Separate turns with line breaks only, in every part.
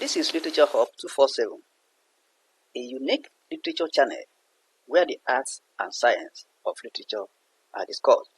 This is Literature Hub 247, a unique literature channel where the arts and science of literature are discussed.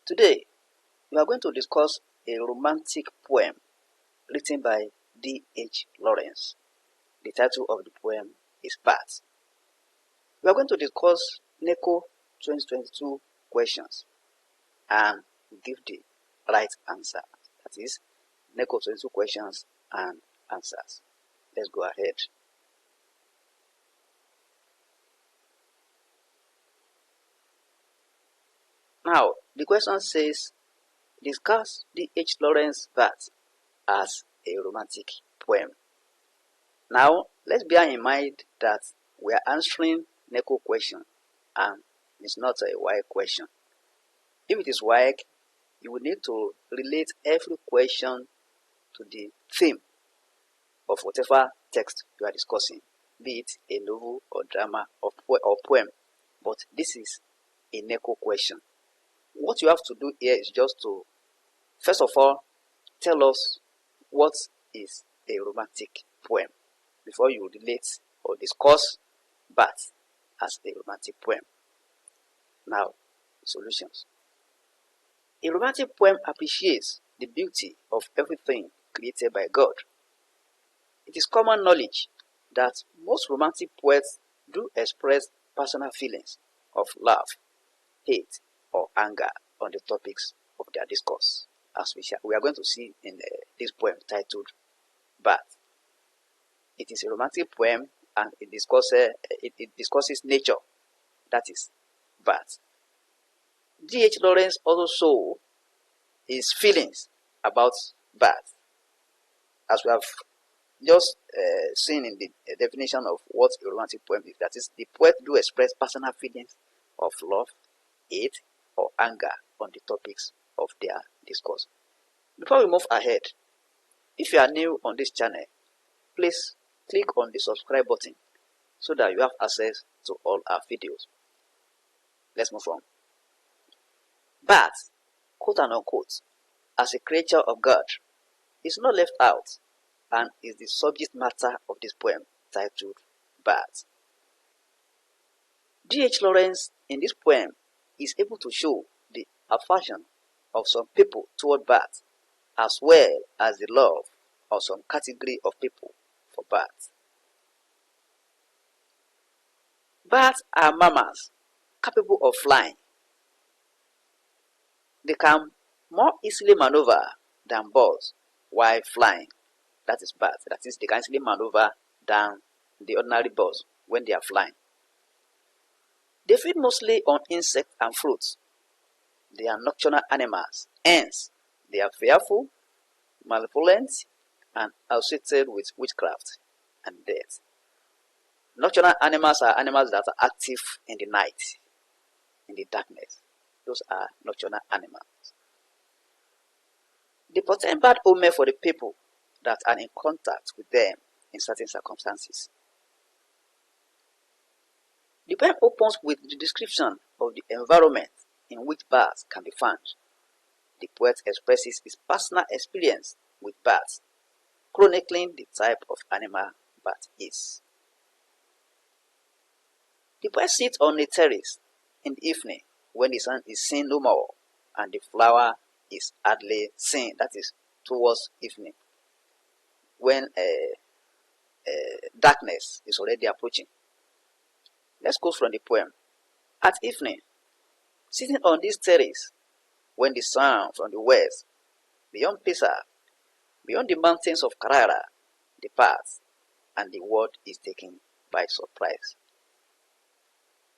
Today, we are going to discuss a romantic poem written by D.H Lawrence. The title of the poem is Bats. We are going to discuss NECO 2022 questions and give the right answer. That is, NECO 22 questions and answers. Let's go ahead. Now, the question says, discuss D.H Lawrence Bats as a romantic poem. Now, let's bear in mind that we are answering NECO question and it's not a why question. If it is why, you will need to relate every question to the theme of whatever text you are discussing, be it a novel or drama or poem. But this is a NECO question. What you have to do here is just to, first of all, tell us what is a romantic poem before you relate or discuss Bats as a romantic poem. Now, solutions. A romantic poem appreciates the beauty of everything created by God. It is common knowledge that most romantic poets do express personal feelings of love, hate, or anger on the topics of their discourse, as we are going to see in this poem titled Bats. It is a romantic poem and it discusses nature, that is, Bats. D.H. Lawrence also showed his feelings about Bats, as we have just seen in the definition of what a romantic poem is. That is, the poet do express personal feelings of love, hate, or anger on the topics of their discourse. Before we move ahead, if you are new on this channel, please click on the subscribe button so that you have access to all our videos. Let's move on. Bat, quote and unquote, as a creature of God, is not left out and is the subject matter of this poem titled Bat. D.H. Lawrence in this poem is able to show the aversion of some people toward bats, as well as the love of some category of people for bats. Bats are mammals capable of flying. They can more easily maneuver than birds while flying. That is bats. That is, they can easily maneuver than the ordinary birds when they are flying. They feed mostly on insects and fruits. They are nocturnal animals, hence they are fearful, malevolent, and associated with witchcraft and death. Nocturnal animals are animals that are active in the night, in the darkness. Those are nocturnal animals. They portend bad omen for the people that are in contact with them in certain circumstances. The poem opens with the description of the environment in which bats can be found. The poet expresses his personal experience with bats, chronicling the type of animal bat is. The poet sits on a terrace in the evening when the sun is seen no more and the flower is hardly seen, that is, towards evening, when darkness is already approaching. Let's go from the poem. At evening, sitting on this terrace, when the sun from the west, beyond Pisa, beyond the mountains of Carrara, departs, and the world is taken by surprise.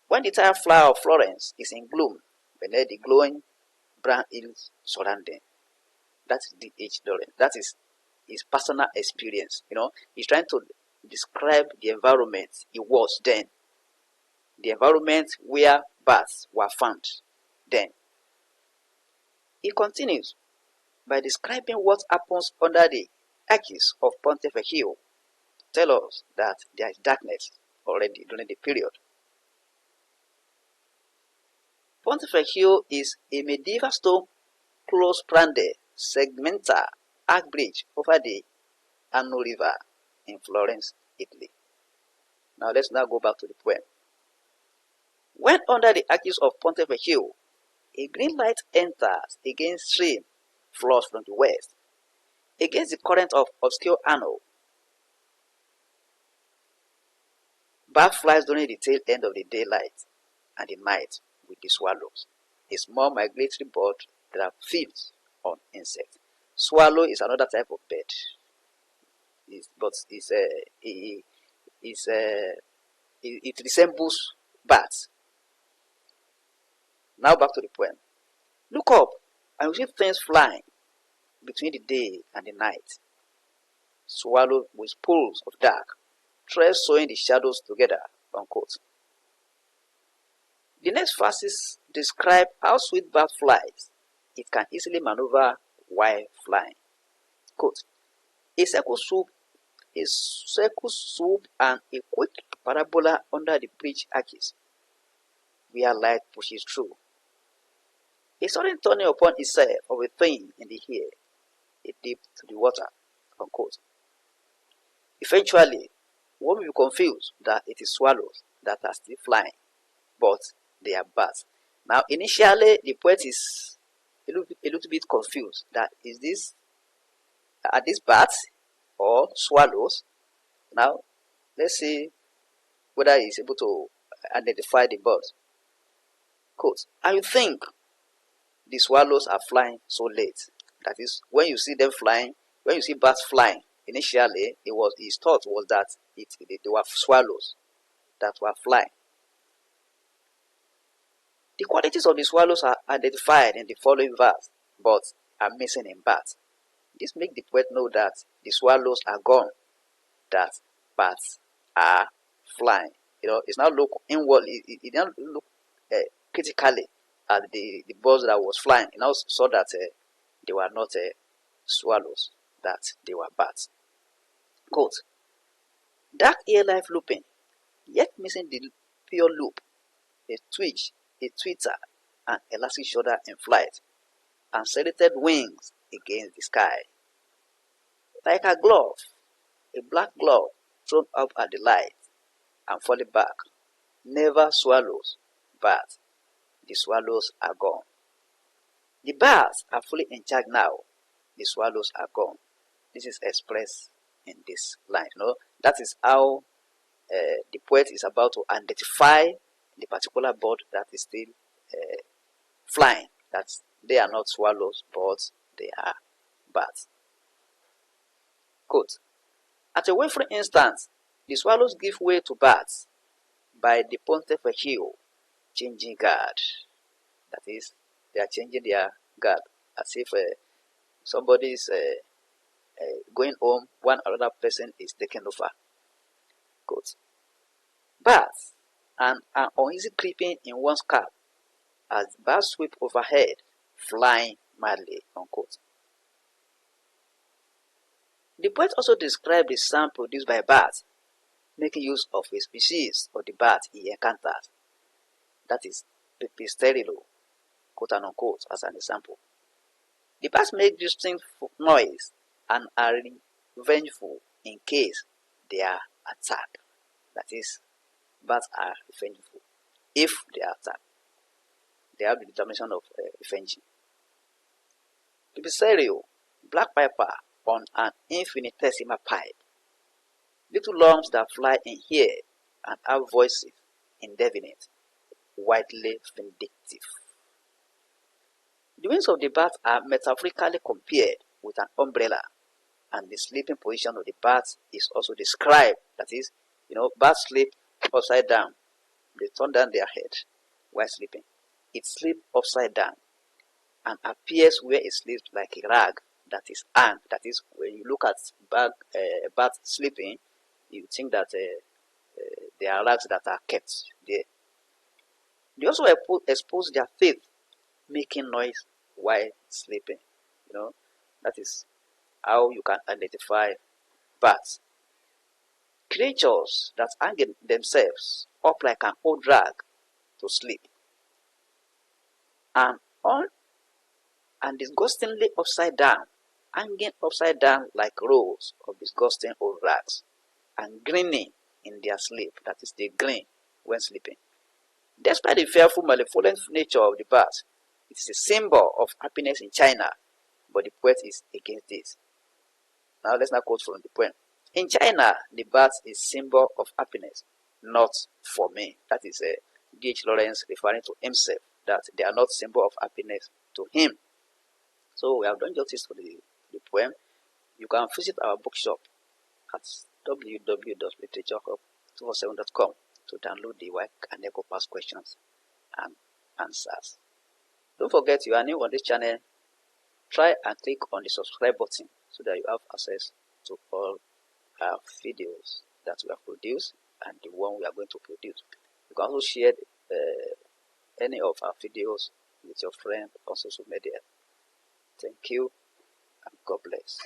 When the entire flower of Florence is in bloom, beneath the glowing brown hills surrounding, that is D.H. Lawrence. That is his personal experience. He's trying to describe the environment he was then, the environment where bats were found then. He continues by describing what happens under the arches of Pontefe Hill. Tell us that there is darkness already during the period. Pontefe Hill is a medieval stone close-stranded segmental arch bridge over the Arno River in Florence, Italy. Now let's now go back to the poem. When under the arches of Ponte Vecchio, a green light enters against stream flows from the west, against the current of obscure Arno. Bat flies during the tail end of the daylight and the night with the swallows, a small migratory bird that feeds on insects. Swallow is another type of bird, it resembles bats. Now back to the poem. Look up and you see things flying between the day and the night. Swallow with pools of dark, threads sewing the shadows together. Unquote. The next verses describe how sweet bat flies. It can easily maneuver while flying. Quote, a circle swoop and a quick parabola under the bridge arches, where light pushes through. A sudden turning upon itself of a thing in the air, a dip to the water. Unquote. Eventually, one will be confused that it is swallows that are still flying, but they are bats. Now, initially, the poet is a little bit confused that are these bats or swallows? Now, let's see whether he's able to identify the birds. Quote, and you think the swallows are flying so late? That is, when you see them flying, when you see bats flying, initially, his thought was that they were swallows that were flying. The qualities of the swallows are identified in the following verse, but are missing in bats. This makes the poet know that the swallows are gone, that bats are flying. It's now look inwardly. It now look critically at the birds that was flying. He now saw that they were not swallows, that they were bats. Quote, dark ear life looping, yet missing the pure loop, a twitch, a twitter, an elastic shoulder in flight, and serrated wings against the sky. Like a glove, a black glove thrown up at the light and falling back, never swallows, but the swallows are gone. The bats are fully in charge now, the swallows are gone. This is expressed in this line. That is how the poet is about to identify the particular bird that is still flying. That they are not swallows, but they are bats. Quote, at a wavering instant, the swallows give way to bats by the Ponte Vecchio changing guard. That is, they are changing their guard as if somebody is going home, one other person is taking over. Quote, bats and an uneasy creeping in one's cap as bats sweep overhead, flying madly. Unquote. The poet also described the sound produced by bats, making use of a species of the bat he encounters. That is pipistrello, quote and unquote, as an example. The bats make distinct noise and are revengeful in case they are attacked. That is, bats are revengeful if they are attacked. They have the determination of revenge. Pipistrello, black piper on an infinitesimal pipe. Little lumps that fly in here and have voices indefinite, widely vindictive. The wings of the bat are metaphorically compared with an umbrella, and the sleeping position of the bat is also described. That is, bats sleep upside down. They turn down their head while sleeping. It sleeps upside down and appears where it sleeps like a rag that is hung. That is, when you look at bat sleeping, you think that there are rags that are kept there. They also expose their teeth, making noise while sleeping. That is how you can identify bats. Creatures that hang themselves up like an old rag to sleep, and disgustingly upside down hanging upside down like rows of disgusting old rags, and grinning in their sleep, that is, they grin when sleeping. Despite the fearful, malevolent nature of the bat, it is a symbol of happiness in China, but the poet is against this. Now let's not quote from the poem. In China, the bat is symbol of happiness, not for me. That is D.H Lawrence referring to himself, that they are not symbol of happiness to him. So we have done justice to the poem. You can visit our bookshop at www.literaturehub247.com to download the WAEC and NECO past questions and answers. Don't forget, you are new on this channel. Try and click on the subscribe button so that you have access to all our videos that we have produced and the one we are going to produce. You can also share any of our videos with your friend on social media. Thank you and God bless.